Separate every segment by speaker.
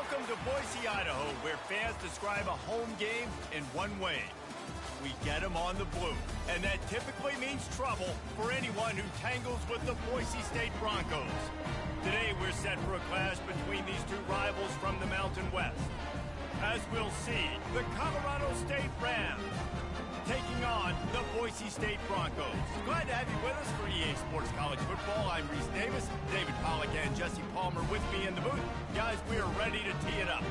Speaker 1: Welcome to Boise, Idaho, where fans describe a home game in one way. We get them on the blue, and that typically means trouble for anyone who tangles with the Boise State Broncos. Today, we're set for a clash between these two rivals from the Mountain West. As we'll see, the Colorado State Rams taking on the Boise State Broncos. Glad to have you with us for EA Sports College Football. I'm Reese Davis, David Pollack and Jesse Palmer with me in the booth. Guys, we are ready to tee it up.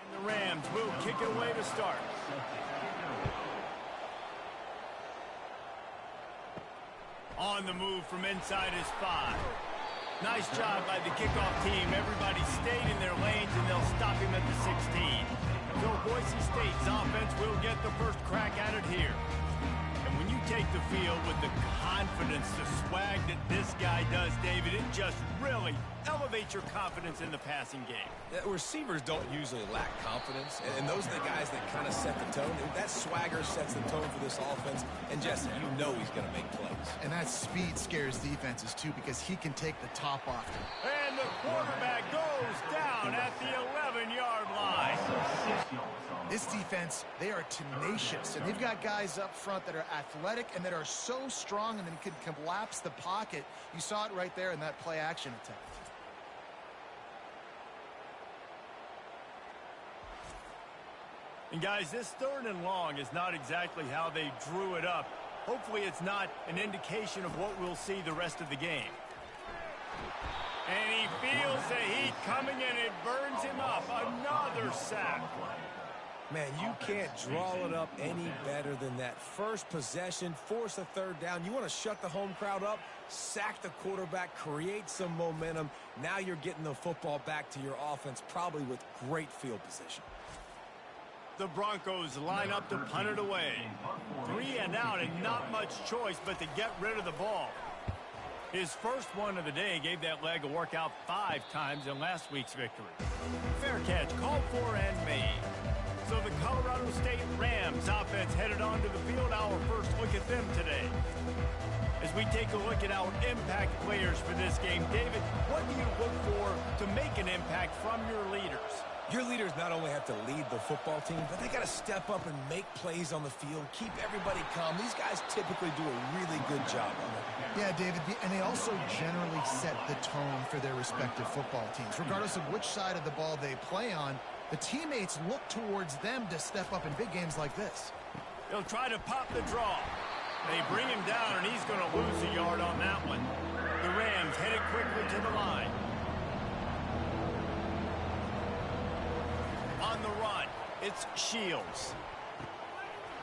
Speaker 1: And the Rams will kick it away to start. On the move from inside his 5. Nice job by the kickoff team. Everybody stayed in their lanes, and they'll stop him at the 16. So Boise State's offense will get the first crack at it here. And when you take the field with the confidence, the swag that this guy does, David, it just really elevates your confidence in the passing game.
Speaker 2: Receivers don't usually lack confidence, and those are the guys that kind of set the tone. That swagger sets the tone for this offense, and Jesse, you know he's going to make plays.
Speaker 3: And that speed scares defenses, too, because he can take the top off them.
Speaker 1: And the quarterback goes down at the 11-yard line.
Speaker 3: This defense, they are tenacious, and they've got guys up front that are athletic and that are so strong and then can collapse the pocket. You saw it right there in that play-action attempt.
Speaker 1: And guys, this 3rd and long is not exactly how they drew it up. Hopefully it's not an indication of what we'll see the rest of the game. And he feels the heat coming and it burns him up. Another sack.
Speaker 2: Man, you can't draw it up any better than that. First possession, force a 3rd down. You want to shut the home crowd up, sack the quarterback, create some momentum. Now you're getting the football back to your offense, probably with great field position.
Speaker 1: The Broncos line up to punt it away. 3 and out and not much choice but to get rid of the ball. His first one of the day gave that leg a workout 5 times in last week's victory. Fair catch called for and made. So the Colorado State Rams offense headed onto the field. Our first look at them today. As we take a look at our impact players for this game, David, what do you look for to make an impact from your leaders?
Speaker 2: Your leaders not only have to lead the football team, but they got to step up and make plays on the field, keep everybody calm. These guys typically do a really good job of it.
Speaker 3: Yeah, David, and they also generally set the tone for their respective football teams. Regardless of which side of the ball they play on, the teammates look towards them to step up in big games like this.
Speaker 1: He'll try to pop the draw. They bring him down, and he's going to lose a yard on that one. The Rams headed quickly to the line. On the run, it's Shields.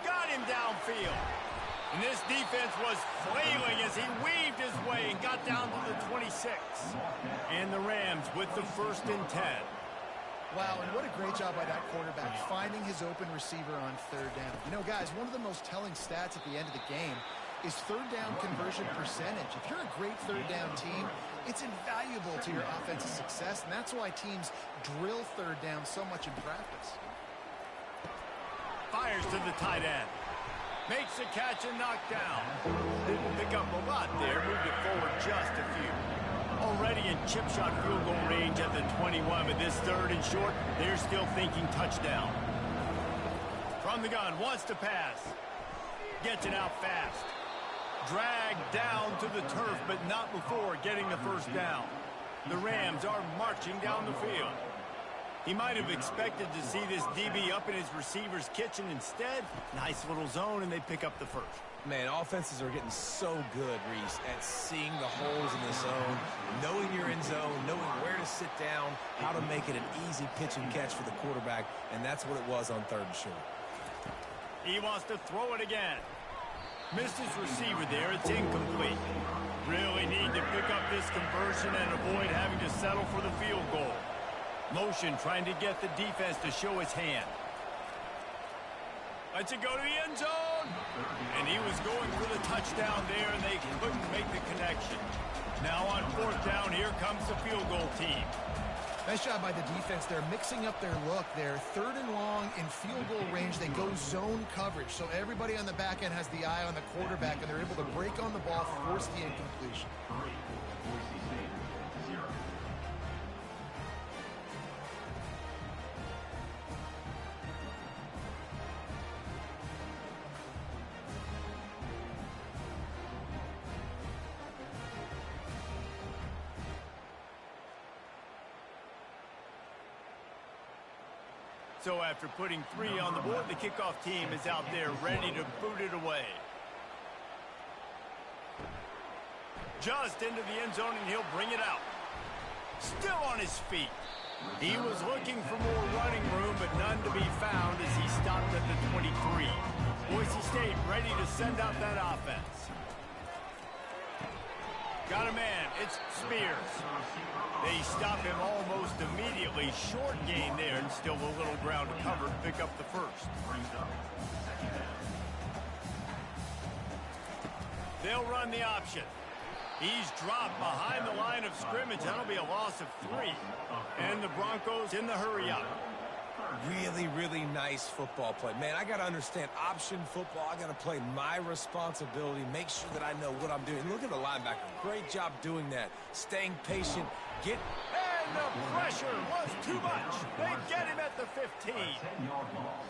Speaker 1: Got him downfield. And this defense was flailing as he weaved his way and got down to the 26. And the Rams with the 1st and 10.
Speaker 3: Wow, and what a great job by that quarterback finding his open receiver on 3rd down. You know, guys, one of the most telling stats at the end of the game is 3rd down conversion percentage. If you're a great 3rd down team, it's invaluable to your offensive success, and that's why teams drill 3rd down so much in practice.
Speaker 1: Fires to the tight end. Makes the catch and knocked down. Didn't pick up a lot there, moved it forward just a few. Already in chip shot field goal range at the 21, but this 3rd and short, they're still thinking touchdown. From the gun, wants to pass. Gets it out fast. Dragged down to the turf, but not before getting the 1st down. The Rams are marching down the field. He might have expected to see this DB up in his receiver's kitchen. Instead, nice little zone, and they pick up the 1st.
Speaker 2: Man, offenses are getting so good, Reese, at seeing the holes in the zone, knowing you're in zone, knowing where to sit down, how to make it an easy pitch and catch for the quarterback, and that's what it was on 3rd and short.
Speaker 1: He wants to throw it again. Missed his receiver there. It's incomplete. Really need to pick up this conversion and avoid having to settle for the field goal. Motion trying to get the defense to show his hand. Lets it go to the end zone. And he was going for the touchdown there, and they couldn't make the connection. Now on 4th down, here comes the field goal team.
Speaker 3: Nice job by the defense. They're mixing up their look. They're 3rd and long in field goal range. They go zone coverage. So everybody on the back end has the eye on the quarterback, and they're able to break on the ball, force the incompletion.
Speaker 1: So after putting 3 on the board, the kickoff team is out there ready to boot it away. Just into the end zone, and he'll bring it out. Still on his feet. He was looking for more running room, but none to be found as he stopped at the 23. Boise State ready to send out that offense. Got a man. It's Spears. They stop him almost immediately. Short gain there, and still a little ground to cover to pick up the first. They'll run the option. He's dropped behind the line of scrimmage. That'll be a loss of 3. And the Broncos in the hurry-up.
Speaker 2: Really, really nice football play. Man, I got to understand option football. I got to play my responsibility, make sure that I know what I'm doing. Look at the linebacker. Great job doing that. Staying patient.
Speaker 1: And the pressure was too much. They get him at the 15.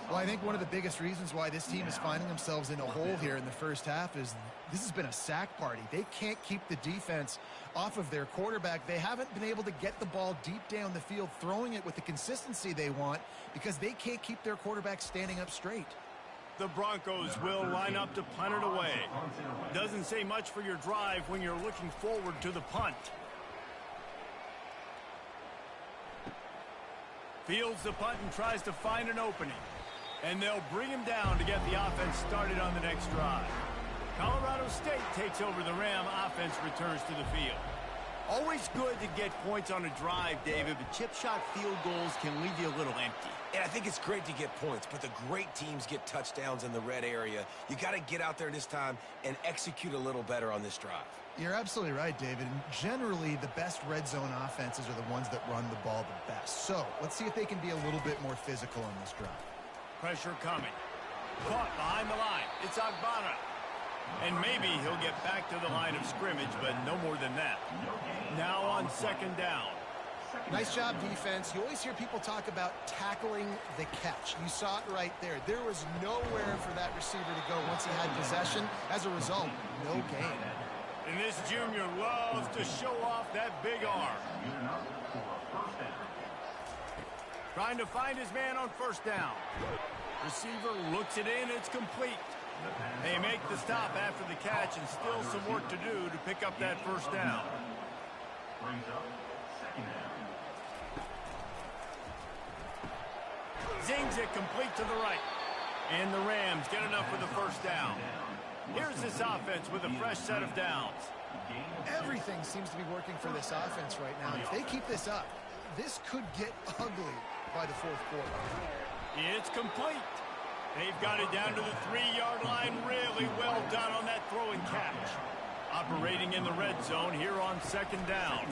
Speaker 3: Well, I think one of the biggest reasons why this team is finding themselves in a hole here in the first half is this has been a sack party. They can't keep the defense off of their quarterback. They haven't been able to get the ball deep down the field, throwing it with the consistency they want because they can't keep their quarterback standing up straight.
Speaker 1: The Broncos will line up to punt it away. Doesn't say much for your drive when you're looking forward to the punt. Fields the punt and tries to find an opening. And they'll bring him down to get the offense started on the next drive. Colorado State takes over the Ram. Offense returns to the field. Always good to get points on a drive, David, but chip shot field goals can leave you a little empty.
Speaker 2: And I think it's great to get points, but the great teams get touchdowns in the red area. You got to get out there this time and execute a little better on this drive.
Speaker 3: You're absolutely right, David. And generally, the best red zone offenses are the ones that run the ball the best. So let's see if they can be a little bit more physical on this drive.
Speaker 1: Pressure coming. Caught behind the line. It's Agbana. And maybe he'll get back to the line of scrimmage, but no more than that. Now on 2nd down.
Speaker 3: Nice job, defense. You always hear people talk about tackling the catch. You saw it right there. There was nowhere for that receiver to go once he had possession. As a result, no gain.
Speaker 1: And this junior loves to show off that big arm. Trying to find his man on 1st down. Receiver looks it in. It's complete. They make the stop after the catch, and still some work to do to pick up that 1st down. Zings it complete to the right. And the Rams get enough for the 1st down. Here's this offense with a fresh set of downs.
Speaker 3: Everything seems to be working for this offense right now. If they keep this up, this could get ugly by the 4th quarter.
Speaker 1: It's complete. They've got it down to the 3-yard line. Really well done on that throw and catch. Operating in the red zone here on 2nd down.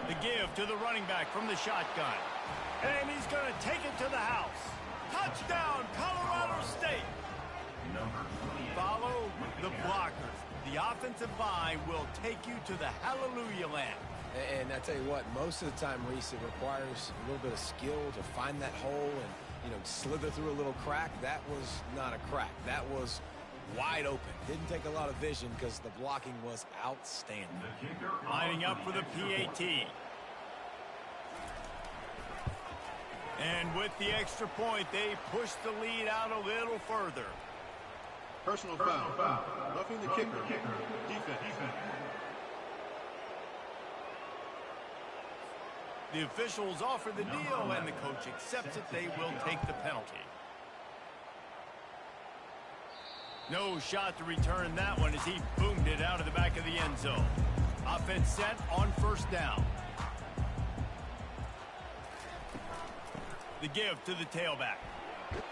Speaker 1: The give to the running back from the shotgun. And he's going to take it to the house. Touchdown, Colorado State. Follow the blockers. The offensive line will take you to the hallelujah land.
Speaker 2: And I tell you what, most of the time, Reese, it requires a little bit of skill to find that hole and, slither through a little crack. That was not a crack. That was wide open. Didn't take a lot of vision because the blocking was outstanding.
Speaker 1: Lining up for the PAT. And with the extra point, they push the lead out a little further.
Speaker 4: Personal foul. Roughing the kicker. Defense.
Speaker 1: The officials offer the deal, and the coach accepts it. They will take the penalty. No shot to return that one as he boomed it out of the back of the end zone. Offense set on 1st down. The give to the tailback.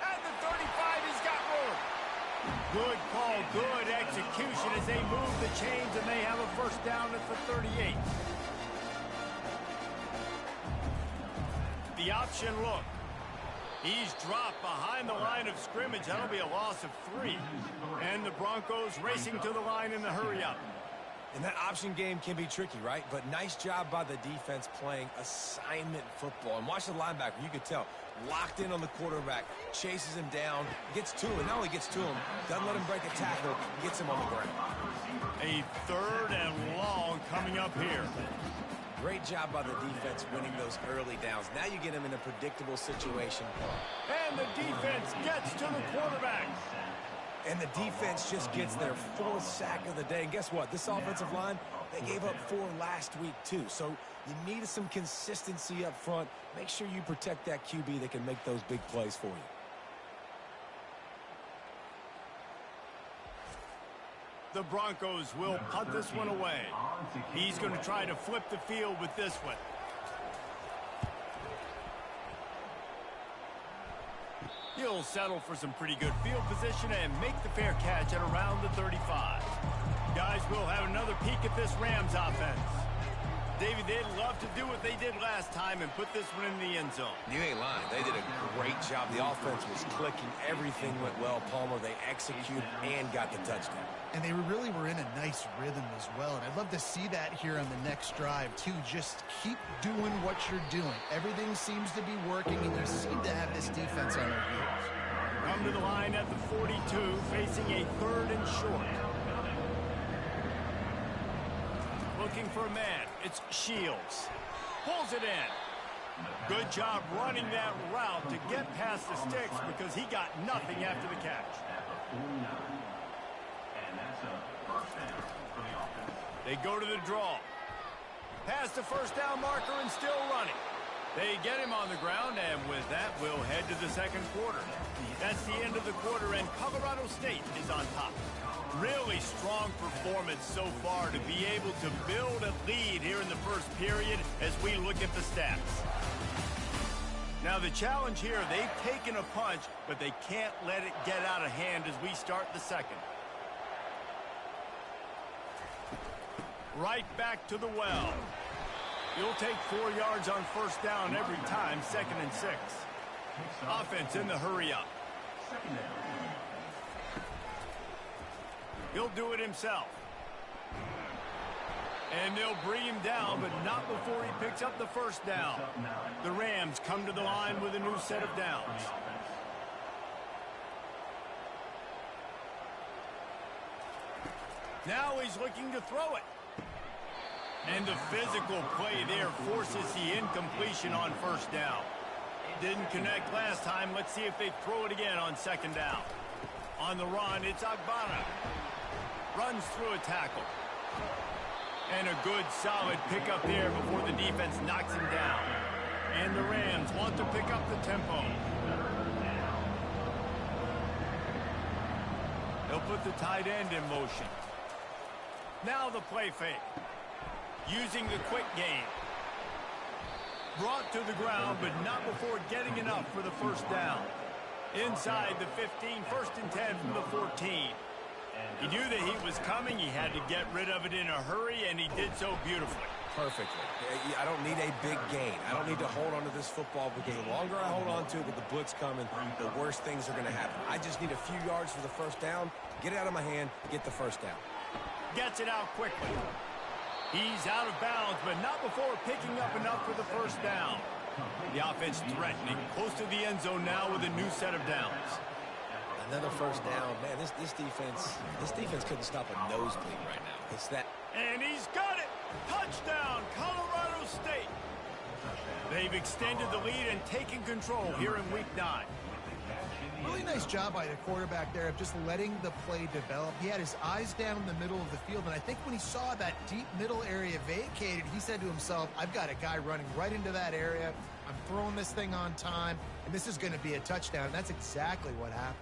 Speaker 1: At the 35, he's got room. Good call, good execution as they move the chains, and they have a 1st down at the 38. the option look. He's dropped behind the line of scrimmage. That'll be a loss of 3. And the Broncos racing to the line in the hurry-up.
Speaker 2: And that option game can be tricky, right? But nice job by the defense playing assignment football. And watch the linebacker. You could tell. Locked in on the quarterback. Chases him down. Gets to him. Not only gets to him, doesn't let him break a tackle. Gets him on the ground.
Speaker 1: A 3rd and long coming up here.
Speaker 2: Great job by the defense winning those early downs. Now you get him in a predictable situation.
Speaker 1: And the defense gets to the quarterback.
Speaker 2: And the defense just gets their 4th sack of the day. And guess what? This offensive line, they gave up 4 last week too. So you need some consistency up front. Make sure you protect that QB that can make those big plays for you.
Speaker 1: The Broncos will punt this one away. He's going to try to flip the field with this one. He'll settle for some pretty good field position and make the fair catch at around the 35. Guys, we'll have another peek at this Rams offense. David, they'd love to do what they did last time and put this one in the end zone.
Speaker 2: You ain't lying. They did a great job. The offense was clicking. Everything went well, Palmer. They executed and got the touchdown.
Speaker 3: And they really were in a nice rhythm as well. And I'd love to see that here on the next drive, too. Just keep doing what you're doing. Everything seems to be working, and you seem to have this defense on their heels.
Speaker 1: Come to the line at the 42, facing a 3rd and short. Looking for a man. It's Shields. Pulls it in. Good job running that route to get past the sticks because he got nothing after the catch. They go to the draw. Past the 1st down marker and still running. They get him on the ground, and with that, we'll head to the 2nd quarter. That's the end of the quarter, and Colorado State is on top. Really strong performance so far to be able to build a lead here in the 1st period as we look at the stats. Now the challenge here, they've taken a punch, but they can't let it get out of hand as we start the 2nd. Right back to the well. You'll take 4 yards on 1st down every time, 2nd and 6. Offense in the hurry-up. He'll do it himself. And they'll bring him down, but not before he picks up the 1st down. The Rams come to the line with a new set of downs. Now he's looking to throw it. And the physical play there forces the incompletion on 1st down. Didn't connect last time. Let's see if they throw it again on 2nd down. On the run, it's Agbana. Runs through a tackle. And a good, solid pickup there before the defense knocks him down. And the Rams want to pick up the tempo. They'll put the tight end in motion. Now the play fake. Using the quick game. Brought to the ground, but not before getting enough for the 1st down. Inside the 15, 1st and 10 from the 14. He knew the heat was coming. He had to get rid of it in a hurry, and he did so beautifully.
Speaker 2: Perfectly. I don't need a big gain. I don't need to hold on to this football because the longer I hold on to it with the blitz coming, the worse things are going to happen. I just need a few yards for the 1st down, get it out of my hand, get the 1st down.
Speaker 1: Gets it out quickly. He's out of bounds, but not before picking up enough for the 1st down. The offense threatening, close to the end zone now with a new set of downs.
Speaker 2: Another 1st down. Man, this defense couldn't stop a nosebleed right now. It's that.
Speaker 1: And he's got it! Touchdown, Colorado State! They've extended the lead and taken control here in Week 9.
Speaker 3: Really nice job by the quarterback there of just letting the play develop. He had his eyes down in the middle of the field, and I think when he saw that deep middle area vacated, he said to himself, I've got a guy running right into that area. I'm throwing this thing on time, and this is going to be a touchdown. And that's exactly what happened.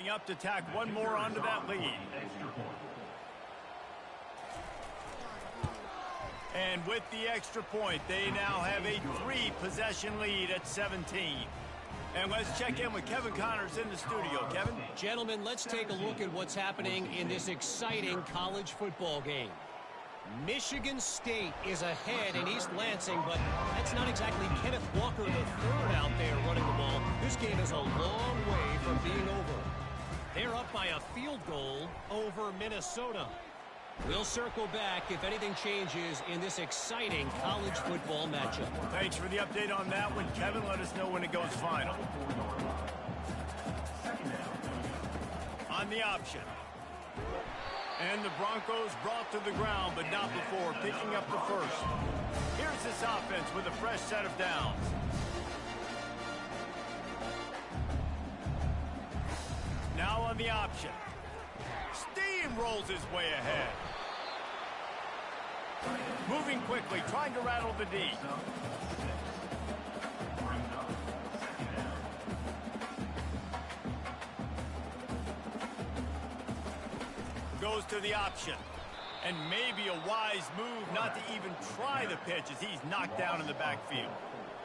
Speaker 1: Setting up to tack one more onto that lead. And with the extra point, they now have a 3-possession lead at 17. And let's check in with Kevin Connors in the studio. Kevin?
Speaker 5: Gentlemen, let's take a look at what's happening in this exciting college football game. Michigan State is ahead in East Lansing, but that's not exactly Kenneth Walker III out there running the ball. This game is a long way from being over. They're up by a field goal over Minnesota. We'll circle back if anything changes in this exciting college football matchup.
Speaker 1: Thanks for the update on that one, Kevin. Let us know when it goes final. On the option. And the Broncos brought to the ground, but not before picking up the first. Here's this offense with a fresh set of downs. Now on the option. Steamrolls his way ahead. Moving quickly, trying to rattle the D. Goes to the option. And maybe a wise move not to even try the pitch as he's knocked down in the backfield.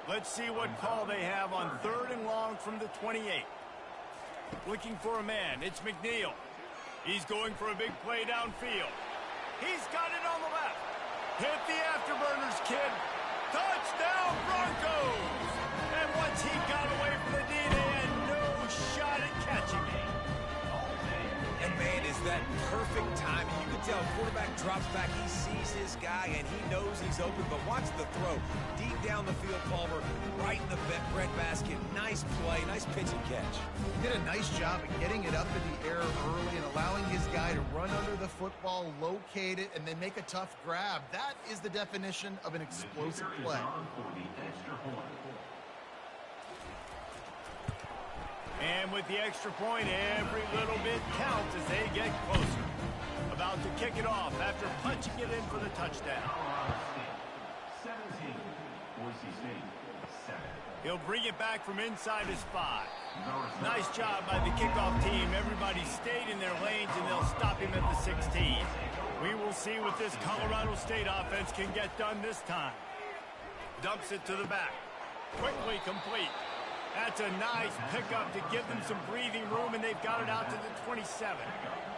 Speaker 1: Let's see what call they have on 3rd and long from the 28. Looking for a man. It's McNeil. He's going for a big play downfield. He's got it on the left. Hit the afterburners, kid. Touchdown, Broncos! And once he got away from the D, they had no shot at catching him.
Speaker 2: And, man, is that perfect timing. You can tell quarterback drops back. He sees his guy, and he knows he's open. But watch the throw. Deep down the field, Palmer, right in the breadbasket. Nice play, nice pitch and catch.
Speaker 3: He did a nice job of getting it up in the air early and allowing his guy to run under the football, locate it, and then make a tough grab. That is the definition of an explosive play.
Speaker 1: And with the extra point, every little bit counts as they get closer. About to kick it off after punching it in for the touchdown.
Speaker 6: 17, Boise State, 7.
Speaker 1: He'll bring it back from inside his 5. Nice job by the kickoff team. Everybody stayed in their lanes, and they'll stop him at the 16. We will see what this Colorado State offense can get done this time. Dumps it to the back. Quickly complete. That's a nice pickup to give them some breathing room, and they've got it out to the 27.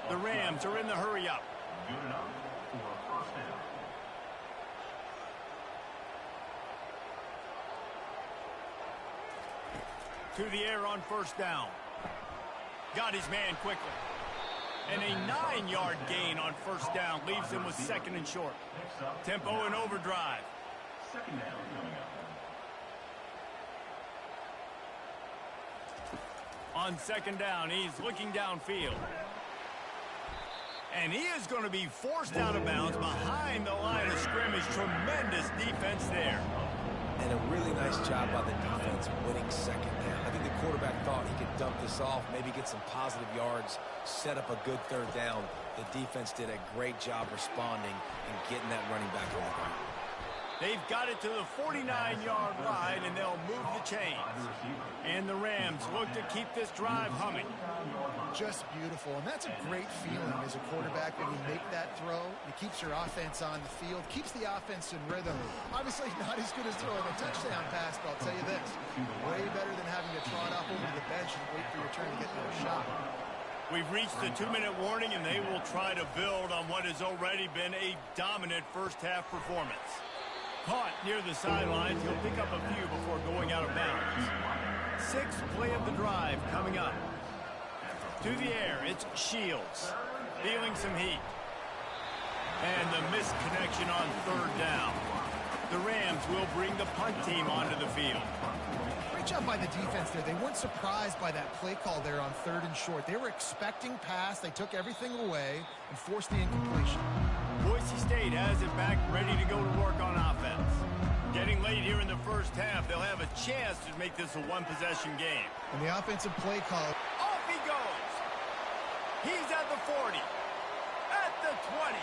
Speaker 1: The Rams are in the hurry-up.
Speaker 6: Good enough for a first down.
Speaker 1: To the air on 1st down. Got his man quickly. And a 9-yard gain on 1st down leaves him with 2nd and short. Tempo and overdrive.
Speaker 6: 2nd down coming up.
Speaker 1: On 2nd down, he's looking downfield. And he is going to be forced out of bounds behind the line of scrimmage. Tremendous defense there.
Speaker 2: And a really nice job by the defense winning 2nd down. I think the quarterback thought he could dump this off, maybe get some positive yards, set up a good 3rd down. The defense did a great job responding and getting that running back on the ground.
Speaker 1: They've got it to the 49-yard line, and they'll move the chains. And the Rams look to keep this drive humming.
Speaker 3: Just beautiful, and that's a great feeling as a quarterback when you make that throw. It keeps your offense on the field, keeps the offense in rhythm. Obviously not as good as throwing a touchdown pass, but I'll tell you this, way better than having to trot off over to the bench and wait for your turn to get another shot.
Speaker 1: We've reached the 2-minute warning, and they will try to build on what has already been a dominant first-half performance. Caught near the sidelines, he'll pick up a few before going out of bounds. 6th play of the drive coming up. To the air, it's Shields. Feeling some heat. And the missed connection on 3rd down. The Rams will bring the punt team onto the field.
Speaker 3: Great job by the defense there. They weren't surprised by that play call there on 3rd and short. They were expecting pass. They took everything away and forced the incompletion.
Speaker 1: Boise State has it back, ready to go to work on offense. Getting late here in the first half, they'll have a chance to make this a one-possession game.
Speaker 3: And the offensive play call.
Speaker 1: Off he goes. He's at the 40, at the 20.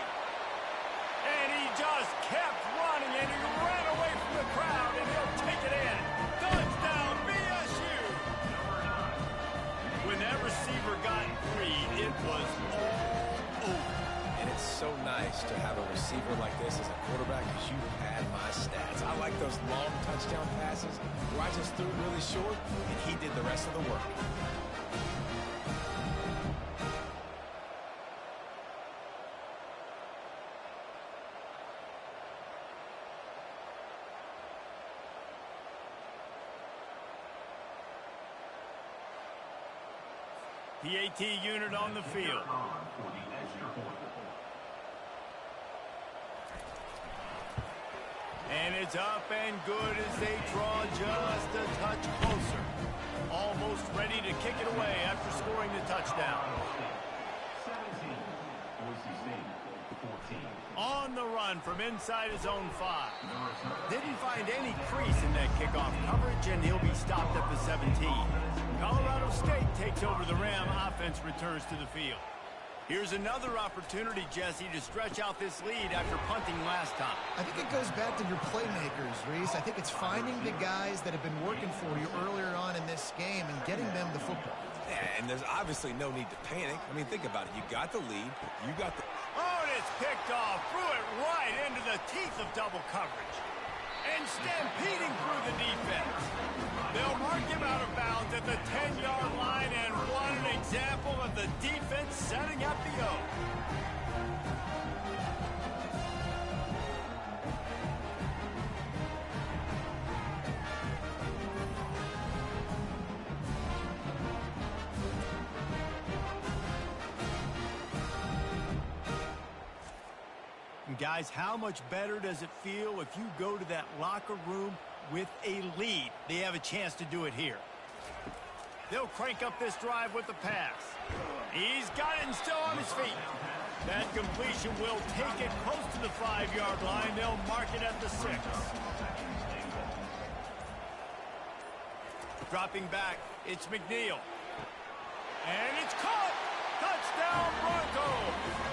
Speaker 1: And he just kept running, and he ran away from the crowd, and he'll take it in. Touchdown, BSU! When that receiver got
Speaker 2: have a receiver like this as a quarterback because you had my stats. I like those long touchdown passes where I just threw it really short and he did the rest of the work.
Speaker 1: PAT unit on the field. And it's up and good as they draw just a touch closer. Almost ready to kick it away after scoring the touchdown.
Speaker 6: 17, Boise State, 14.
Speaker 1: On the run from inside his own 5. Didn't find any crease in that kickoff coverage, and he'll be stopped at the 17. Colorado State takes over the Ram. Offense returns to the field. Here's another opportunity, Jesse, to stretch out this lead after punting last time.
Speaker 3: I think it goes back to your playmakers, Reese. I think it's finding the guys that have been working for you earlier on in this game and getting them the football.
Speaker 2: Yeah, and there's obviously no need to panic. I mean, think about it. You got the lead. You got the...
Speaker 1: Oh, and it's picked off. Threw it right into the teeth of double coverage. And stampeding through the defense. They'll mark him out of bounds at the 10-yard line, and what an example of the defense setting up the O. Guys, how much better does it feel if you go to that locker room with a lead? They have a chance to do it here. They'll crank up this drive with the pass. He's got it and still on his feet. That completion will take it close to the 5-yard line. They'll mark it at the 6. Dropping back, it's McNeil. And it's caught! Touchdown, Broncos!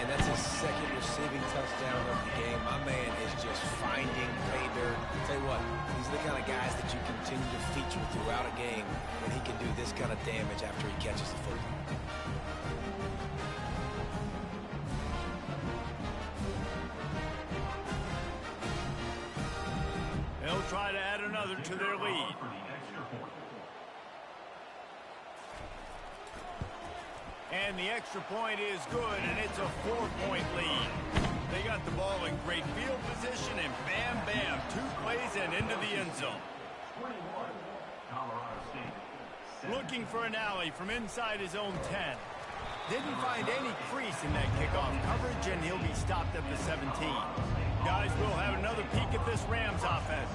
Speaker 2: And that's his second receiving touchdown of the game. My man is just finding pay dirt. Tell you what, these are the kind of guys that you continue to feature throughout a game when he can do this kind of damage after he catches the football.
Speaker 1: They'll try to add another to their lead. And the extra point is good, and it's a 4-point lead. They got the ball in great field position, and bam, bam, 2 plays and into the end zone.
Speaker 6: 21, Colorado State.
Speaker 1: Looking for an alley from inside his own 10. Didn't find any crease in that kickoff coverage, and he'll be stopped at the 17. Guys, we'll have another peek at this Rams offense.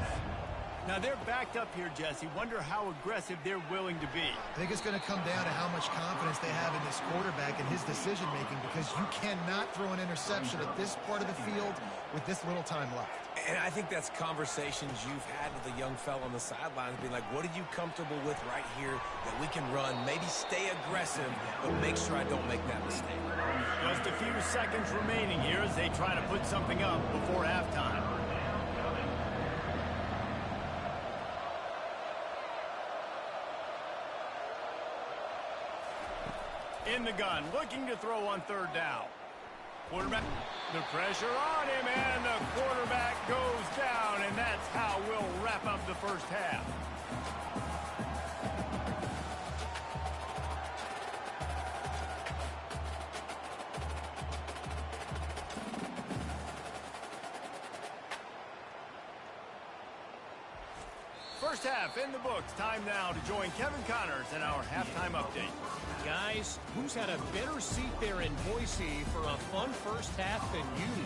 Speaker 1: Now, they're backed up here, Jesse. Wonder how aggressive they're willing to be.
Speaker 3: I think it's going to come down to how much confidence they have in this quarterback and his decision-making, because you cannot throw an interception at this part of the field with this little time left.
Speaker 2: And I think that's conversations you've had with a young fella on the sidelines, being like, what are you comfortable with right here that we can run? Maybe stay aggressive, but make sure I don't make that mistake.
Speaker 1: Just a few seconds remaining here as they try to put something up before halftime. In the gun, looking to throw on 3rd down. Quarterback, the pressure on him, and the quarterback goes down, and that's how we'll wrap up the first half. First half in the books. Time now to join Kevin Connors in our halftime update.
Speaker 5: Guys, who's had a better seat there in Boise for a fun first half than you?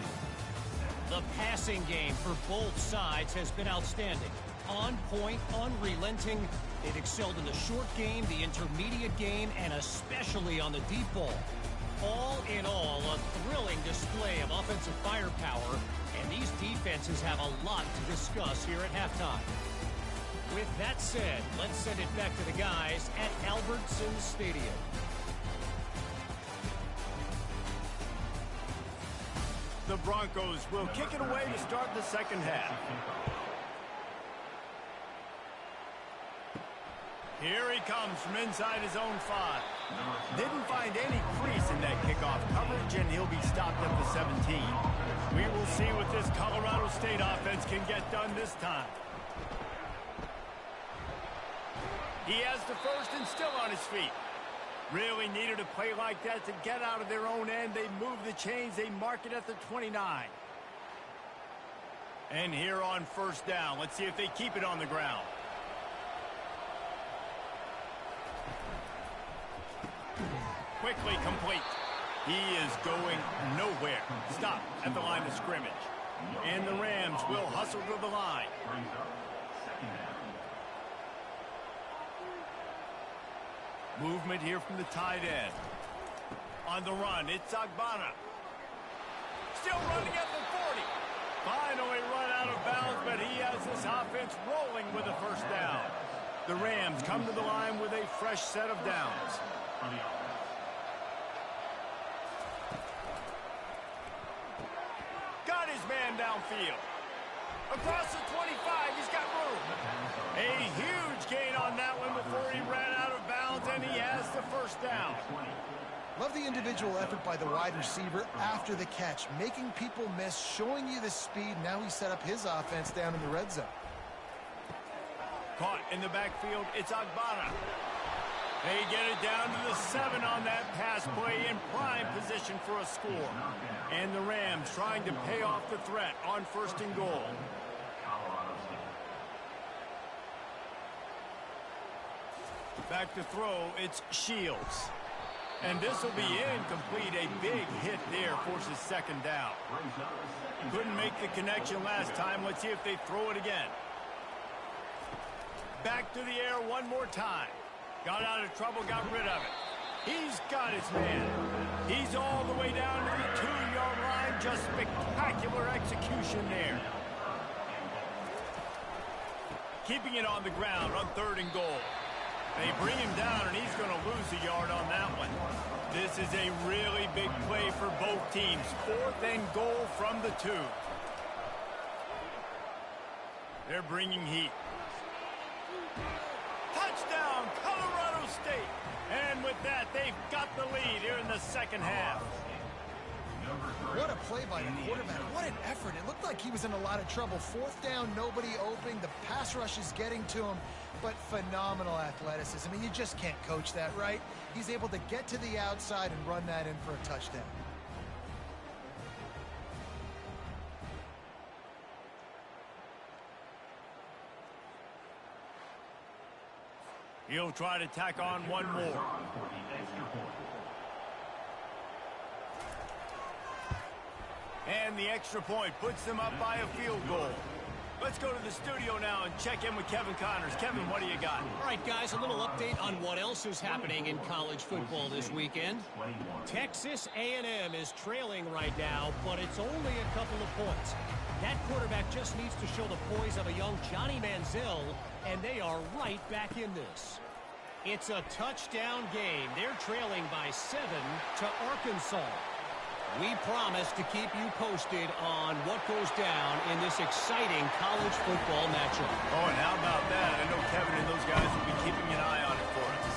Speaker 5: The passing game for both sides has been outstanding. On point, unrelenting. They've excelled in the short game, the intermediate game, and especially on the deep ball. All in all, a thrilling display of offensive firepower, and these defenses have a lot to discuss here at halftime. With that said, let's send it back to the guys at Albertson Stadium.
Speaker 1: The Broncos will kick it away to start the second half. Here he comes from inside his own 5. Didn't find any crease in that kickoff coverage, and he'll be stopped at the 17. We will see what this Colorado State offense can get done this time. He has the first and still on his feet. Really needed a play like that to get out of their own end. They move the chains. They mark it at the 29. And here on first down, let's see if they keep it on the ground. Quickly complete. He is going nowhere. Stop at the line of scrimmage. And the Rams will hustle to the line. Movement here from the tight end. On the run, it's Agbana. Still running at the 40. Finally run out of bounds, but he has this offense rolling with a first down. The Rams come to the line with a fresh set of downs. Got his man downfield. Across the 25, he's got room. A huge gain on that one before he ran out of bounds, and he has the first down.
Speaker 3: Love the individual effort by the wide receiver after the catch, making people miss, showing you the speed. Now he set up his offense down in the red zone.
Speaker 1: Caught in the backfield, it's Agbana. They get it down to the 7 on that pass play, in prime position for a score. And the Rams trying to pay off the threat on first and goal. Back to throw, it's Shields. And this will be incomplete. A big hit there forces second down. Couldn't make the connection last time. Let's see if they throw it again. Back to the air one more time. Got out of trouble, got rid of it. He's got his man. He's all the way down to the 2-yard line. Just spectacular execution there. Keeping it on the ground on third and goal. They bring him down, and he's going to lose a yard on that one. This is a really big play for both teams. 4th and goal from the 2. They're bringing heat. Touchdown, Colorado State. And with that, they've got the lead here in the second half.
Speaker 3: What a play by the quarterback. What an effort. It looked like he was in a lot of trouble. 4th down, nobody open. The pass rush is getting to him, but phenomenal athleticism. I mean, you just can't coach that, right? He's able to get to the outside and run that in for a touchdown.
Speaker 1: He'll try to tack on one more. And the extra point puts them up by a field goal. Let's go to the studio now and check in with Kevin Connors. Kevin, what do you got?
Speaker 5: All right, guys, a little update on what else is happening in college football this weekend. Texas A&M is trailing right now, but it's only a couple of points. That quarterback just needs to show the poise of a young Johnny Manziel, and they are right back in this. It's a touchdown game. They're trailing by 7 to Arkansas. We promise to keep you posted on what goes down in this exciting college football matchup.
Speaker 1: Oh, and how about that? I know Kevin and those guys will be keeping an eye on it for us.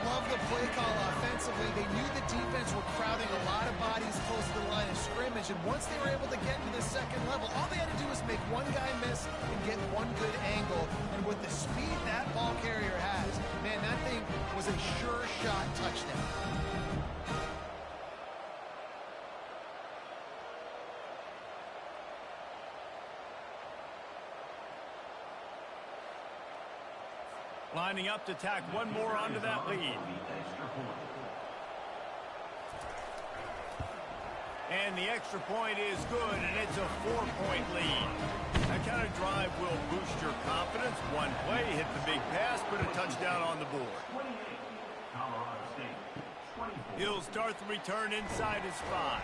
Speaker 3: Love the play call offensively. They knew the defense were crowding a lot of bodies close to the line of scrimmage, and once they were able to get to the second level, all they had to do was make one guy miss and get one good angle. And with the speed that ball carrier has, man, that thing was a sure shot touchdown.
Speaker 1: Lining up to tack one more onto that lead. And the extra point is good, and it's a 4-point lead. That kind of drive will boost your confidence. One play, hit the big pass, put a touchdown on the board. He'll start the return inside his 5.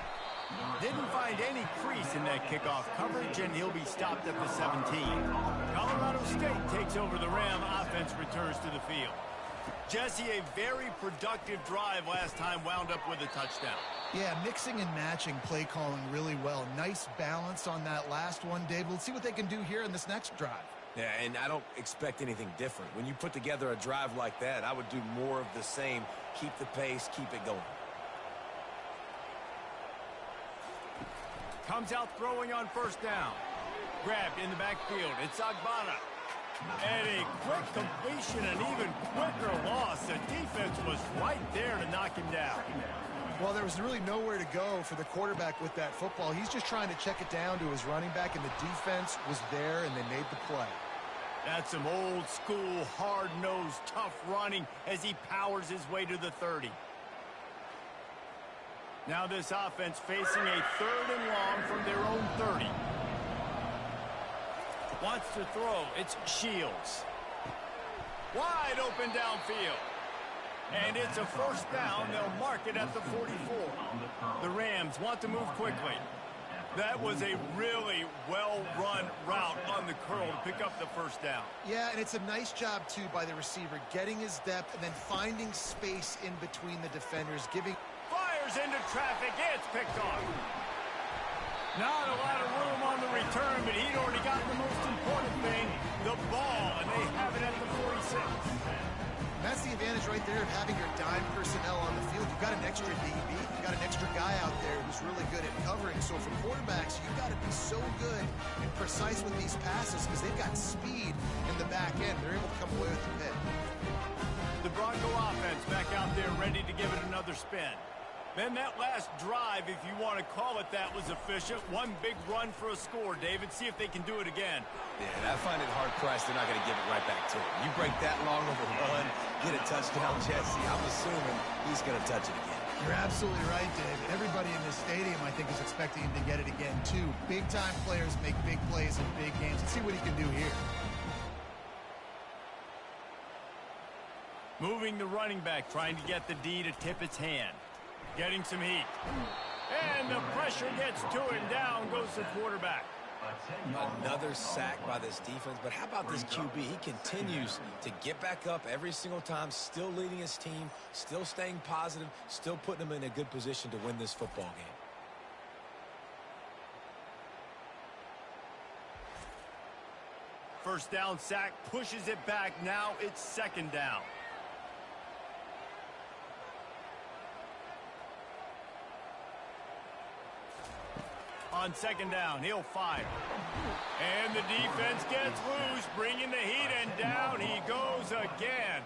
Speaker 1: Didn't find any crease in that kickoff coverage, and he'll be stopped at the 17. Colorado State takes over the Ram. Offense returns to the field. Jesse, a very productive drive last time, wound up with a touchdown.
Speaker 3: Yeah, mixing and matching play calling really well. Nice balance on that last one, Dave. Let's see what they can do here in this next drive.
Speaker 2: Yeah, and I don't expect anything different. When you put together a drive like that, I would do more of the same. Keep the pace, keep it going.
Speaker 1: Comes out throwing on first down. Grabbed in the backfield. It's Agbana. And a quick completion, an even quicker loss. The defense was right there to knock him down.
Speaker 3: Well, there was really nowhere to go for the quarterback with that football. He's just trying to check it down to his running back, and the defense was there, and they made the play.
Speaker 1: That's some old school, hard-nosed, tough running as he powers his way to the 30. Now this offense facing a 3rd and long from their own 30. Wants to throw. It's Shields. Wide open downfield. And it's a first down. They'll mark it at the 44. The Rams want to move quickly. That was a really well-run route on the curl to pick up the first down.
Speaker 3: Yeah, and it's a nice job, too, by the receiver, getting his depth and then finding space in between the defenders, giving...
Speaker 1: Fires into traffic. It's picked off. Not a lot of room on the return, but he'd already got the most important thing, the ball, and they have it at the 46.
Speaker 3: That's the advantage right there of having your dime personnel on the field. You've got an extra DB. You've got an extra guy out there who's really good at covering. So for quarterbacks, you've got to be so good and precise with these passes because they've got speed in the back end. They're able to come away with the pick.
Speaker 1: The Bronco offense back out there ready to give it another spin. Then that last drive, if you want to call it that, was efficient. One big run for a score, David. See if they can do it again.
Speaker 2: Yeah, and I find it hard-pressed they're not going to give it right back to him. You break that long of a run, get a touchdown, Jesse, I'm assuming he's going to touch it again.
Speaker 3: You're absolutely right, David. Everybody in this stadium, I think, is expecting him to get it again, too. Big-time players make big plays in big games. Let's see what he can do here.
Speaker 1: Moving the running back, trying to get the D to tip its hand. Getting some heat. And the pressure gets to it. Down goes the quarterback.
Speaker 2: Another sack by this defense, but how about this QB? He continues to get back up every single time, still leading his team, still staying positive, still putting them in a good position to win this football game.
Speaker 1: First down sack, pushes it back. Now it's 2nd down. On 2nd down, he'll fire. And the defense gets loose, bringing the heat, and down he goes again.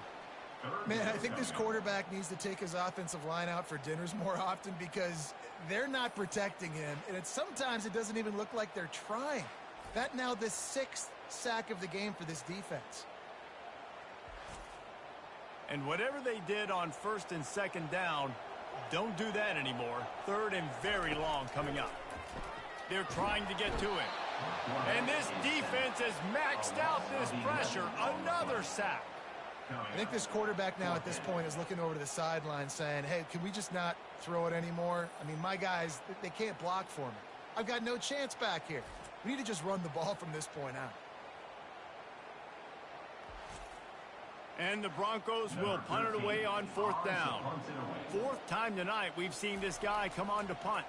Speaker 3: Man, I think this quarterback needs to take his offensive line out for dinners more often because they're not protecting him, and sometimes it doesn't even look like they're trying. That now the 6th sack of the game for this defense.
Speaker 1: And whatever they did on 1st and 2nd down, don't do that anymore. 3rd and very long coming up. They're trying to get to him. And this defense has maxed out this pressure. Another sack.
Speaker 3: I think this quarterback now at this point is looking over to the sideline saying, hey, can we just not throw it anymore? I mean, my guys, they can't block for me. I've got no chance back here. We need to just run the ball from this point out.
Speaker 1: And the Broncos will punt it away on 4th down. 4th time tonight we've seen this guy come on to punt.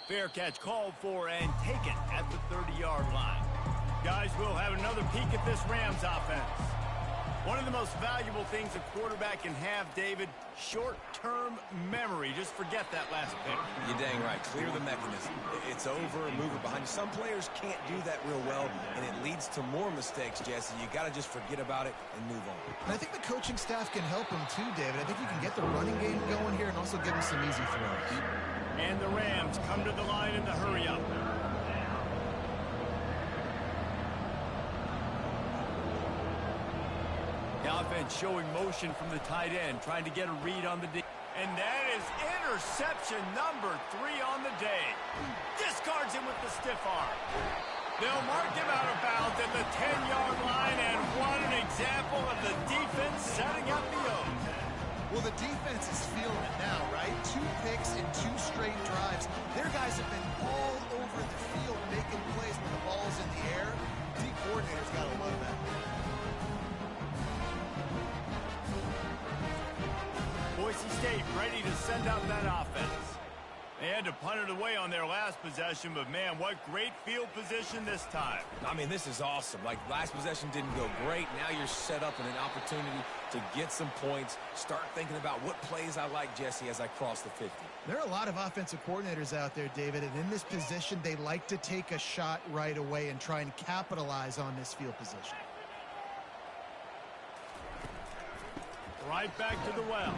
Speaker 1: Fair catch called for and taken at the 30-yard line. Guys, we'll have another peek at this Rams offense. One of the most valuable things a quarterback can have, David, short-term memory. Just forget that last pick.
Speaker 2: You're dang right. Clear the mechanism. It's over, move it behind you. Some players can't do that real well, and it leads to more mistakes, Jesse. You got to just forget about it and move on.
Speaker 3: And I think the coaching staff can help him too, David. I think you can get the running game going here and also give him some easy throws.
Speaker 1: And the Rams come to the line in the hurry-up. The offense showing motion from the tight end, trying to get a read on the D. And that is interception number 3 on the day. Discards him with the stiff arm. They'll mark him out of bounds at the 10-yard line, and what an example of the defense setting up the O.
Speaker 3: Well, the defense is feeling it now, right? 2 picks in 2 straight drives. Their guys have been all over the field making plays when the ball's in the air. D coordinator's got to love that.
Speaker 1: Boise State ready to send out that offense. They had to punt it away on their last possession, but, man, what great field position this time.
Speaker 2: I mean, this is awesome. Like, last possession didn't go great. Now you're set up in an opportunity to get some points. Start thinking about what plays I like, Jesse, as I cross the 50.
Speaker 3: There are a lot of offensive coordinators out there, David, and in this position, they like to take a shot right away and try and capitalize on this field position.
Speaker 1: Right back to the well.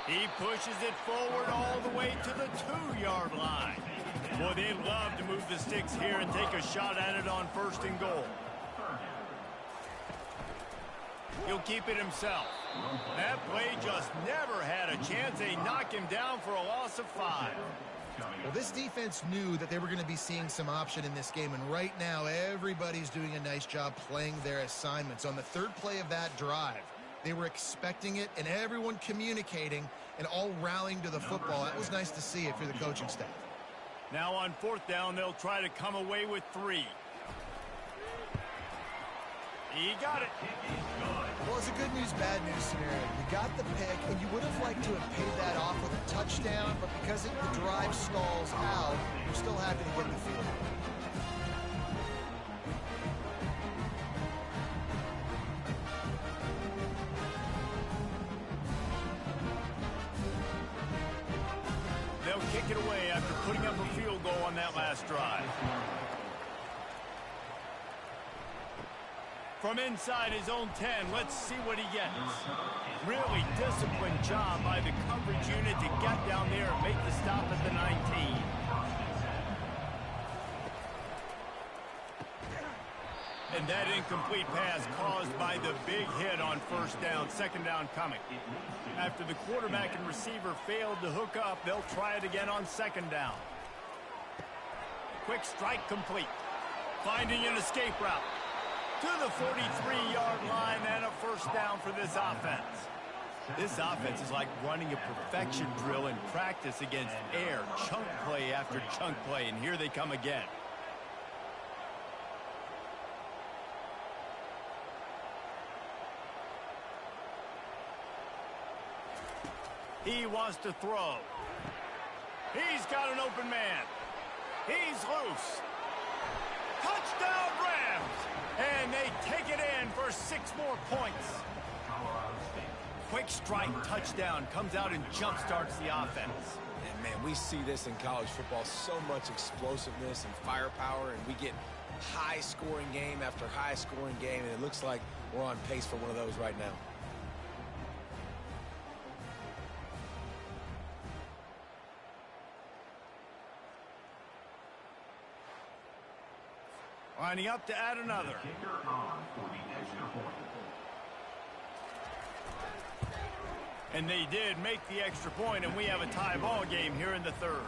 Speaker 1: He pushes it forward all the way to the 2-yard line. Boy, they love to move the sticks here and take a shot at it on 1st and goal. He'll keep it himself. That play just never had a chance. They knock him down for a loss of 5.
Speaker 3: Well, this defense knew that they were going to be seeing some option in this game, and right now everybody's doing a nice job playing their assignments. On the 3rd play of that drive, they were expecting it, and everyone communicating and all rallying to the football. That was nice to see if you're the coaching staff.
Speaker 1: Now on 4th down, they'll try to come away with 3. He got it.
Speaker 3: Well, it's a good news, bad news scenario. You got the pick, and you would have liked to have paid that off with a touchdown, but because the drive stalls out, you're still happy to get the field goal.
Speaker 1: They'll kick it away after putting up a field goal on that last drive. From inside his own 10, let's see what he gets. Really disciplined job by the coverage unit to get down there and make the stop at the 19. And that incomplete pass caused by the big hit on 1st down, 2nd down coming. After the quarterback and receiver failed to hook up, they'll try it again on 2nd down. Quick strike complete. Finding an escape route to the 43-yard line and a 1st down for this offense. This offense is like running a perfection drill in practice against air, chunk play after chunk play, and here they come again. He wants to throw. He's got an open man. He's loose. Touchdown Rams! And they take it in for 6 more points. Quick strike touchdown comes out and jump-starts the offense.
Speaker 2: And, man, we see this in college football, so much explosiveness and firepower, and we get high-scoring game after high-scoring game, and it looks like we're on pace for one of those right now.
Speaker 1: Lining up to add another. And they did make the extra point, and we have a tie ball game here in the 3rd.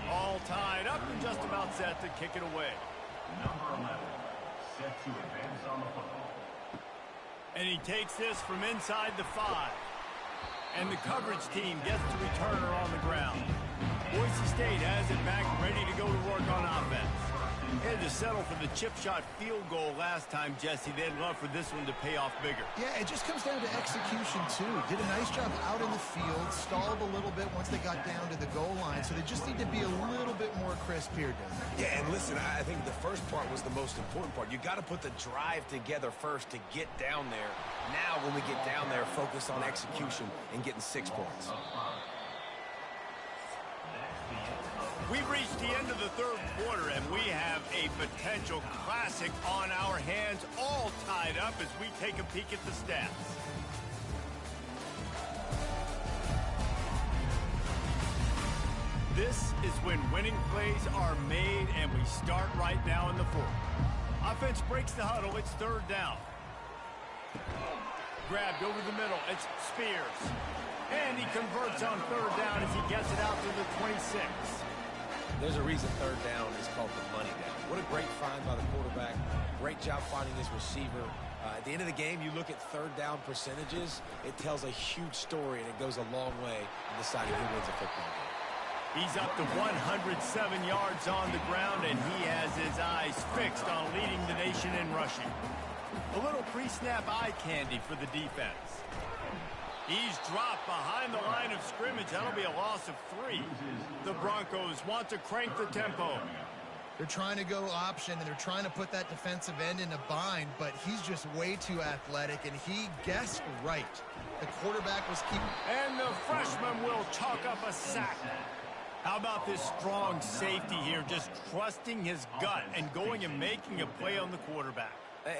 Speaker 1: All tied up and just about set to kick it away.
Speaker 6: Number 11, set to advance on the football.
Speaker 1: And he takes this from inside the 5. And the coverage team gets the returner on the ground. Boise State has it back, ready to go to work on offense. They had to settle for the chip shot field goal last time, Jesse. They'd love for this one to pay off bigger.
Speaker 3: Yeah, it just comes down to execution, too. Did a nice job out in the field, stalled a little bit once they got down to the goal line, so they just need to be a little bit more crisp here, Dave.
Speaker 2: Yeah, and listen, I think the first part was the most important part. You got to put the drive together first to get down there. Now, when we get down there, focus on execution and getting 6 points.
Speaker 1: We've reached the end of the 3rd quarter, and we have a potential classic on our hands, all tied up as we take a peek at the stats. This is when winning plays are made, and we start right now in the 4th. Offense breaks the huddle. It's 3rd down. Grabbed over the middle. It's Spears. And he converts on 3rd down as he gets it out to the 26.
Speaker 2: There's a reason 3rd down is called the money down. What a great find by the quarterback. Great job finding his receiver. At the end of the game, you look at 3rd down percentages. It tells a huge story, and it goes a long way in deciding who wins a football game.
Speaker 1: He's up to 107 yards on the ground, and he has his eyes fixed on leading the nation in rushing. A little pre-snap eye candy for the defense. He's dropped behind the line of of scrimmage. That'll be a loss of 3. The Broncos want to crank the tempo.
Speaker 3: They're trying to go option, and they're trying to put that defensive end in a bind, but he's just way too athletic, and he guessed right. The quarterback was keeping...
Speaker 1: And the freshman will chalk up a sack. How about this strong safety here, just trusting his gut and going and making a play on the quarterback?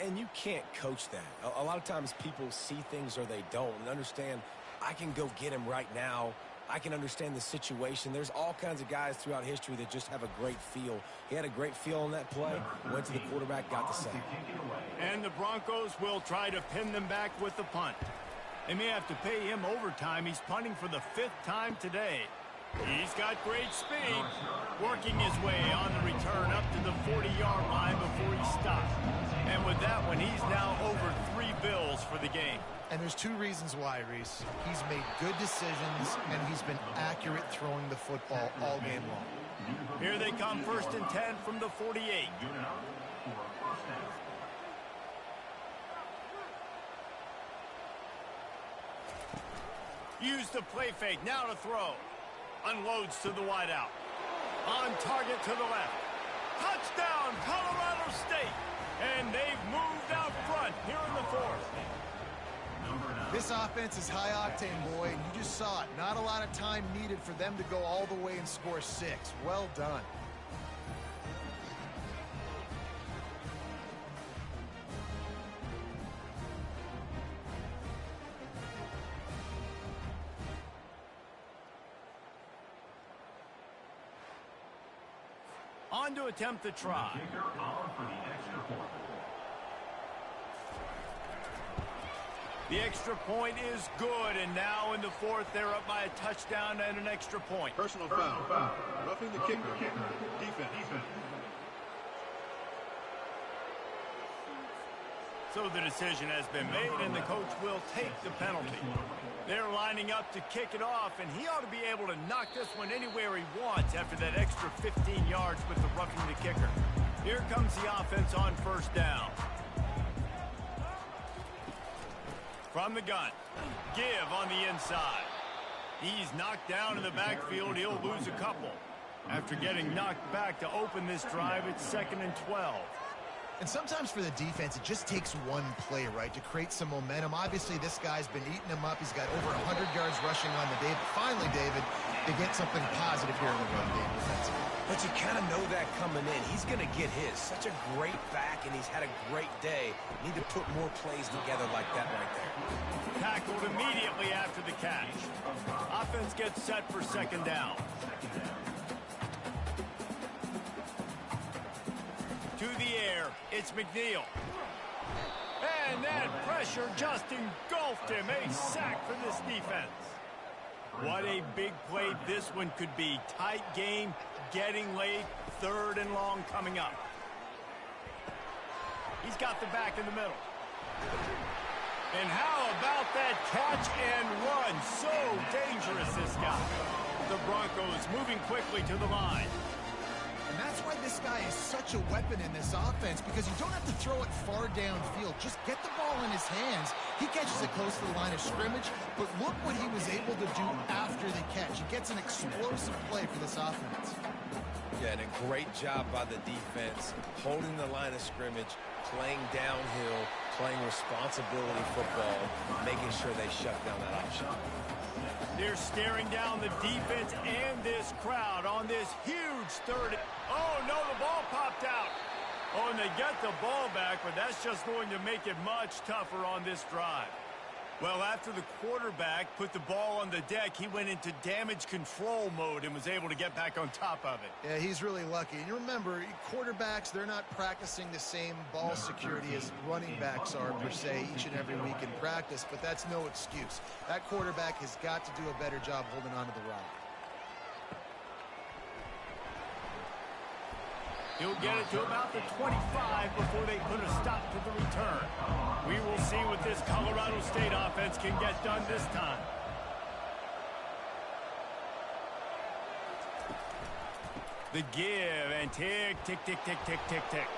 Speaker 2: And you can't coach that. A lot of times people see things or they don't, and understand, I can go get him right now. I can understand the situation. There's all kinds of guys throughout history that just have a great feel. He had a great feel on that play, went to the quarterback, got the sack.
Speaker 1: And the Broncos will try to pin them back with the punt. They may have to pay him overtime. He's punting for the 5th time today. He's got great speed, working his way on the return up to the 40-yard line before he stops. And with that one, he's now over 3 bills for the game.
Speaker 3: And there's 2 reasons why, Reese. He's made good decisions, and he's been accurate throwing the football all game long.
Speaker 1: Here they come, 1st and 10 from the 48. Use the play fake, now to throw. Unloads to the wideout. On target to the left. Touchdown, Colorado State. And they've moved out front here in the 4th.
Speaker 3: This offense is high octane, boy, and you just saw it. Not a lot of time needed for them to go all the way and score 6. Well done.
Speaker 1: On to attempt the try. The extra point is good, and now in the 4th, they're up by a touchdown and an extra point.
Speaker 4: Personal foul. Roughing the kicker. Defense.
Speaker 1: So the decision has been made, and the coach will take the penalty. They're lining up to kick it off, and he ought to be able to knock this one anywhere he wants after that extra 15 yards with the roughing the kicker. Here comes the offense on 1st down. From the gun, give on the inside. He's knocked down in the backfield. He'll lose a couple. After getting knocked back to open this drive, it's 2nd and 12.
Speaker 3: And sometimes for the defense, it just takes one play, right, to create some momentum. Obviously, this guy's been eating him up. He's got over 100 yards rushing on the day. But finally, David, they get something positive here in the run game defensively.
Speaker 2: But you kind of know that coming in. He's going to get his. Such a great back, and he's had a great day. Need to put more plays together like that right there.
Speaker 1: Tackled immediately after the catch. Offense gets set for 2nd down. To the air, it's McNeil. And that pressure just engulfed him. A sack for this defense. What a big play this one could be. Tight game, getting late, 3rd and long coming up. He's got the back in the middle. And how about that catch and run? So dangerous, this guy. The Broncos moving quickly to the line.
Speaker 3: And that's why this guy is such a weapon in this offense, because you don't have to throw it far downfield. Just get the ball in his hands. He catches it close to the line of scrimmage, but look what he was able to do after the catch. He gets an explosive play for this offense.
Speaker 2: Yeah, and a great job by the defense, holding the line of scrimmage, playing downhill, playing responsibility football, making sure they shut down that option.
Speaker 1: They're staring down the defense and this crowd on this huge 3rd. Oh, no, the ball popped out. Oh, and they get the ball back, but that's just going to make it much tougher on this drive. Well, after the quarterback put the ball on the deck, he went into damage control mode and was able to get back on top of it.
Speaker 3: Yeah, he's really lucky. And you remember, quarterbacks, they're not practicing the same ball security as running backs are, per se, each and every week in practice, but that's no excuse. That quarterback has got to do a better job holding on to the rock.
Speaker 1: He'll get it to about the 25 before they put a stop to the return. We will see what this Colorado State offense can get done this time. The give and tick, tick, tick, tick, tick, tick, tick.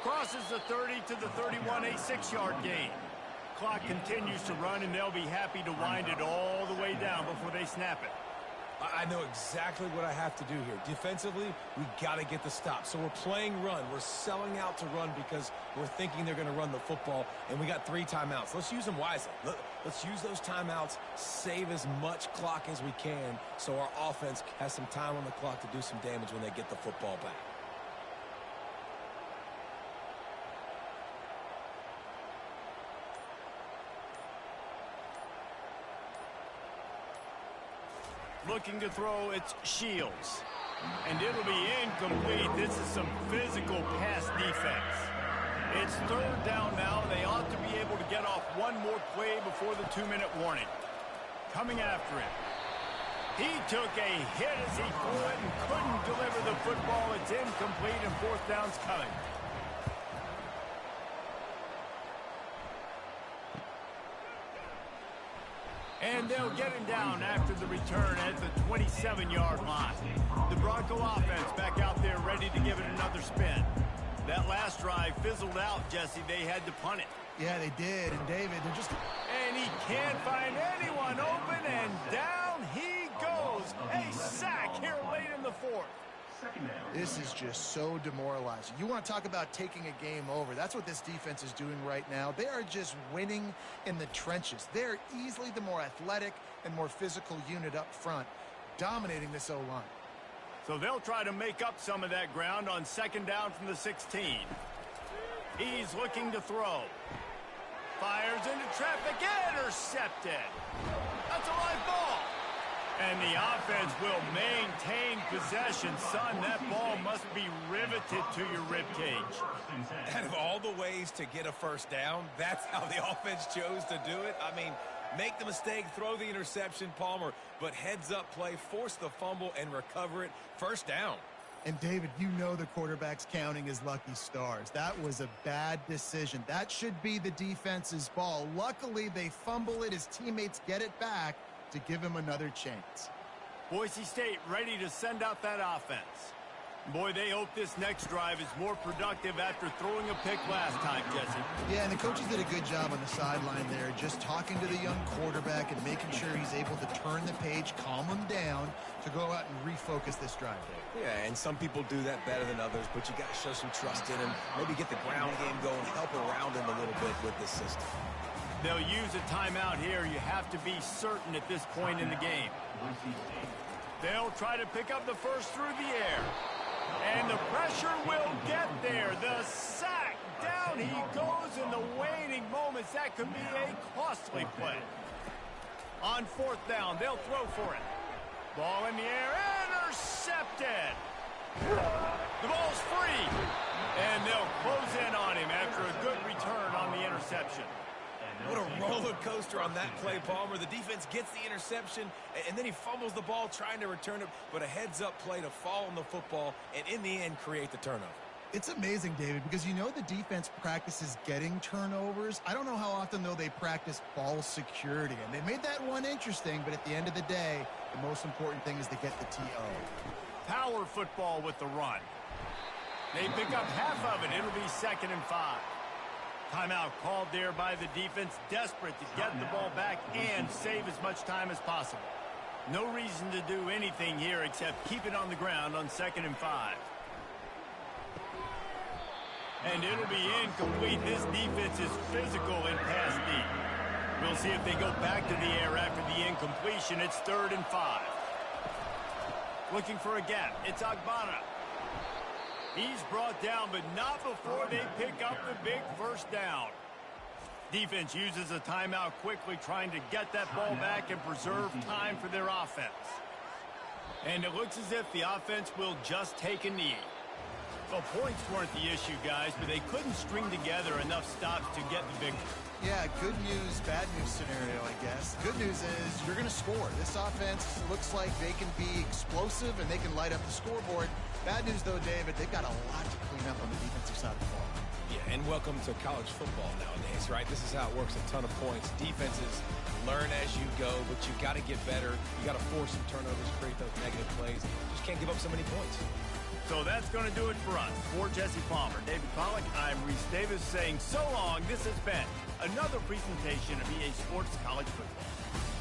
Speaker 1: Crosses the 30 to the 31, a 6-yard gain. clock continues to run, and they'll be happy to wind it all the way down before they snap it.
Speaker 2: I know exactly what I have to do here. Defensively, we got to get the stop. So we're playing run. We're selling out to run because we're thinking they're going to run the football, and we got 3 timeouts. Let's use them wisely. Let's use those timeouts, save as much clock as we can so our offense has some time on the clock to do some damage when they get the football back.
Speaker 1: Looking to throw, it's Shields. And it'll be incomplete. This is some physical pass defense. It's 3rd down now. They ought to be able to get off one more play before the 2-minute warning. Coming after him. He took a hit as he threw it and couldn't deliver the football. It's incomplete, and 4th down's coming. And they'll get him down after the return at the 27-yard line. The Bronco offense back out there ready to give it another spin. That last drive fizzled out, Jesse. They had to punt it.
Speaker 3: Yeah, they did. And David, they're just...
Speaker 1: And he can't find anyone open, and down he goes. A sack here late in the 4th.
Speaker 3: This is just so demoralizing. You want to talk about taking a game over. That's what this defense is doing right now. They are just winning in the trenches. They're easily the more athletic and more physical unit up front, dominating this O-line.
Speaker 1: So they'll try to make up some of that ground on 2nd down from the 16. He's looking to throw. Fires into traffic, intercepted. That's a live ball. And the offense will maintain possession. Son, that ball must be riveted to your ribcage.
Speaker 2: Out of all the ways to get a 1st down, that's how the offense chose to do it. I mean, make the mistake, throw the interception, Palmer, but heads-up play, force the fumble, and recover it. 1st down.
Speaker 3: And, David, you know the quarterback's counting his lucky stars. That was a bad decision. That should be the defense's ball. Luckily, they fumble it. His teammates get it back to give him another chance.
Speaker 1: Boise State ready to send out that offense. Boy, they hope this next drive is more productive after throwing a pick last time, Jesse.
Speaker 3: Yeah, and the coaches did a good job on the sideline there, just talking to the young quarterback and making sure he's able to turn the page, calm him down to go out and refocus this drive.
Speaker 2: Yeah, and some people do that better than others, but you got to show some trust in him, maybe get the ground game going, help around him a little bit with this system.
Speaker 1: They'll use a timeout here. You have to be certain at this point in the game. They'll try to pick up the 1st through the air. And the pressure will get there. The sack. Down he goes in the waning moments. That could be a costly play. On 4th down, they'll throw for it. Ball in the air. Intercepted. The ball's free. And they'll close in on him after a good return on the interception.
Speaker 2: What a roller coaster on that play, Palmer. The defense gets the interception, and then he fumbles the ball trying to return it, but a heads-up play to fall on the football and, in the end, create the turnover.
Speaker 3: It's amazing, David, because you know the defense practices getting turnovers. I don't know how often, though, they practice ball security. And they made that one interesting, but at the end of the day, the most important thing is to get the TO.
Speaker 1: Power football with the run. They pick up half of it. It'll be 2nd and 5. Timeout called there by the defense, desperate to get the ball back and save as much time as possible. No reason to do anything here except keep it on the ground on 2nd and 5. And it'll be incomplete. This defense is physical and pass deep. We'll see if they go back to the air after the incompletion. It's 3rd and 5. Looking for a gap. It's Agbana. He's brought down, but not before they pick up the big 1st down. Defense uses a timeout quickly, trying to get that ball back and preserve time for their offense. And it looks as if the offense will just take a knee. Well, points weren't the issue, guys, but they couldn't string together enough stops to get the victory.
Speaker 3: Yeah, good news, bad news scenario, I guess. Good news is you're going to score. This offense looks like they can be explosive and they can light up the scoreboard. Bad news, though, David, they've got a lot to clean up on the defensive side of the ball.
Speaker 2: Yeah, and welcome to college football nowadays, right? This is how it works, a ton of points. Defenses learn as you go, but you got to get better. You got to force some turnovers, create those negative plays. Just can't give up so many points.
Speaker 1: So that's going to do it for us. For Jesse Palmer, David Pollack, I'm Reese Davis saying so long. This has been another presentation of EA Sports College Football.